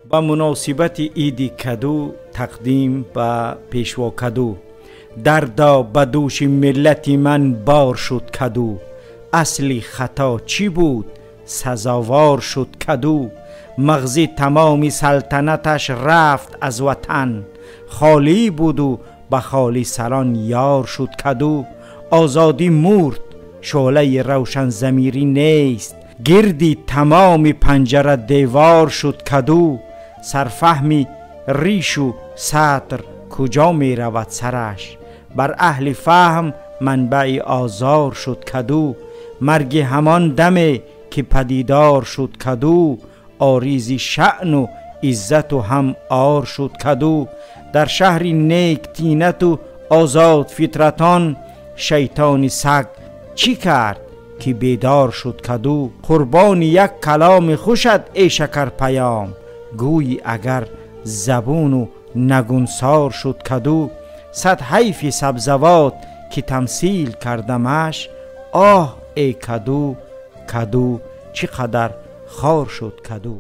با مناسبت عید کدو تقدیم به پیشوا کدو. دردا به دوش ملت من بار شد کدو. اصلی خطا چی بود سزاوار شد کدو. مغزی تمامی سلطنتش رفت از وطن. خالی بود و به خالی سران یار شد کدو. آزادی مرد شعله روشن ضمیری نیست. گردی تمام پنجره دیوار شد کدو. سرفهمی ریش و سطر کجا می رود سرش. بر اهل فهم منبع آزار شد کدو. مرگ همان دمه که پدیدار شد کدو. آریزی شأن و عزت و هم آر شد کدو. در شهر نیک تینت و آزاد فطرتان. شیطان سگ چی کرد که بیدار شد کدو. قربان یک کلام خوشت ای شکر پیام. گوی اگر زبون و نگونسار شد کدو. صد حیف سبزوات که تمثیل کردمش. آه ای کدو کدو چقدر خار شد کدو.